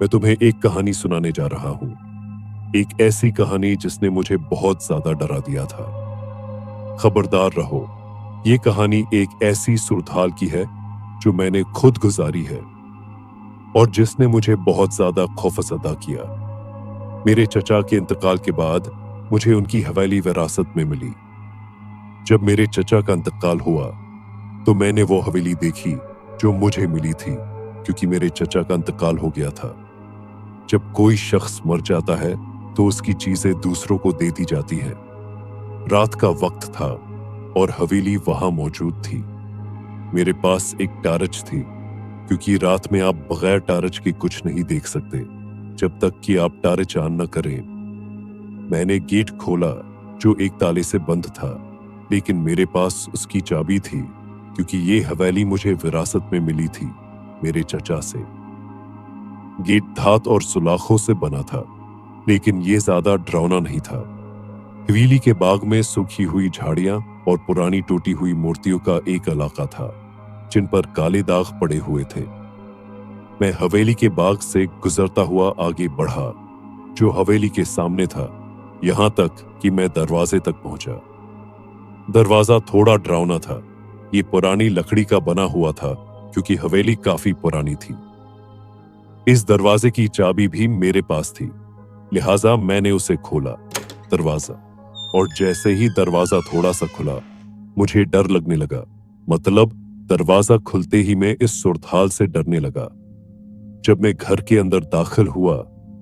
मैं तुम्हें एक कहानी सुनाने जा रहा हूं। एक ऐसी कहानी जिसने मुझे बहुत ज्यादा डरा दिया था। खबरदार रहो, ये कहानी एक ऐसी सुरताल की है जो मैंने खुद गुजारी है और जिसने मुझे बहुत ज्यादा खौफजदा किया। मेरे चचा के इंतकाल के बाद मुझे उनकी हवेली विरासत में मिली। जब मेरे चचा का इंतकाल हुआ तो मैंने वो हवेली देखी जो मुझे मिली थी, क्योंकि मेरे चचा का इंतकाल हो गया था। जब कोई शख्स मर जाता है तो उसकी चीजें दूसरों को दे दी जाती हैं। रात का वक्त था और हवेली वहां मौजूद थी। मेरे पास एक टार्च थी, क्योंकि रात में आप बगैर टार्च के कुछ नहीं देख सकते जब तक कि आप टार्च ऑन न करें। मैंने गेट खोला जो एक ताले से बंद था, लेकिन मेरे पास उसकी चाबी थी, क्योंकि ये हवेली मुझे विरासत में मिली थी मेरे चचा से। गेट धात और सुलाखों से बना था, लेकिन ये ज्यादा डरावना नहीं था। हवेली के बाग में सूखी हुई झाड़ियां और पुरानी टूटी हुई मूर्तियों का एक इलाका था जिन पर काले दाग पड़े हुए थे। मैं हवेली के बाग से गुजरता हुआ आगे बढ़ा जो हवेली के सामने था, यहां तक कि मैं दरवाजे तक पहुंचा। दरवाजा थोड़ा डरावना था। ये पुरानी लकड़ी का बना हुआ था, क्योंकि हवेली काफी पुरानी थी। इस दरवाजे की चाबी भी मेरे पास थी, लिहाजा मैंने उसे खोला दरवाजा, और जैसे ही दरवाजा थोड़ा सा खुला मुझे डर लगने लगा। मतलब दरवाजा खुलते ही मैं इस सुरताल से डरने लगा। जब मैं घर के अंदर दाखिल हुआ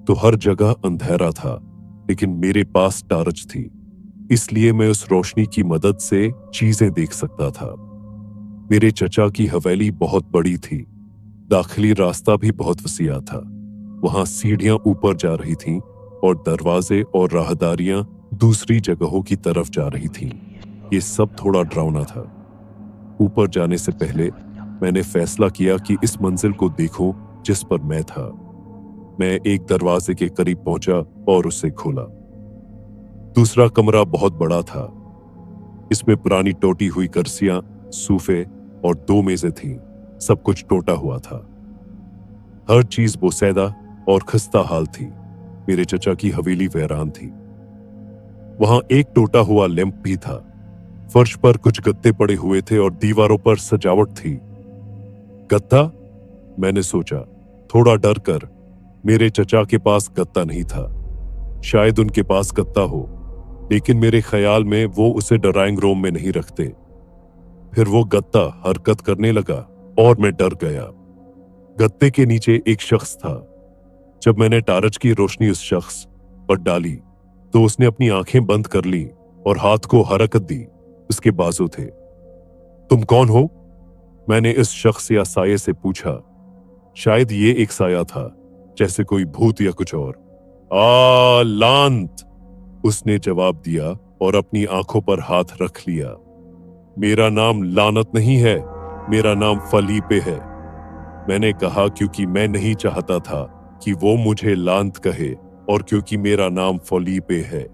तो हर जगह अंधेरा था, लेकिन मेरे पास टार्च थी, इसलिए मैं उस रोशनी की मदद से चीजें देख सकता था। मेरे चचा की हवेली बहुत बड़ी थी। दाखिली रास्ता भी बहुत वसीआ था। वहां सीढ़ियां ऊपर जा रही थीं और दरवाजे और राहदारियां दूसरी जगहों की तरफ जा रही थीं। ये सब थोड़ा डरावना था। ऊपर जाने से पहले मैंने फैसला किया कि इस मंजिल को देखूं जिस पर मैं था। मैं एक दरवाजे के करीब पहुंचा और उसे खोला। दूसरा कमरा बहुत बड़ा था। इसमें पुरानी टूटी हुई कुर्सियां, सोफे और 2 मेजें थीं। सब कुछ टूटा हुआ था। हर चीज बोसैदा और खस्ता हाल थी। मेरे चचा की हवेली वीरान थी। वहां एक टूटा हुआ लैंप भी था। फर्श पर कुछ गत्ते पड़े हुए थे और दीवारों पर सजावट थी। गत्ता? मैंने सोचा, थोड़ा डर कर। मेरे चचा के पास गत्ता नहीं था। शायद उनके पास गत्ता हो, लेकिन मेरे ख्याल में वो उसे ड्राइंग रूम में नहीं रखते। फिर वो गत्ता हरकत करने लगा और मैं डर गया। गत्ते के नीचे एक शख्स था। जब मैंने टार्च की रोशनी उस शख्स पर डाली तो उसने अपनी आंखें बंद कर ली और हाथ को हरकत दी। उसके बाजू थे। तुम कौन हो? मैंने इस शख्स या साये से पूछा। शायद ये एक साया था, जैसे कोई भूत या कुछ और। लांत, उसने जवाब दिया और अपनी आंखों पर हाथ रख लिया। मेरा नाम लानत नहीं है, मेरा नाम फलीपे है। मैंने कहा, क्योंकि मैं नहीं चाहता था कि वो मुझे लांत कहे और क्योंकि मेरा नाम फलीपे है।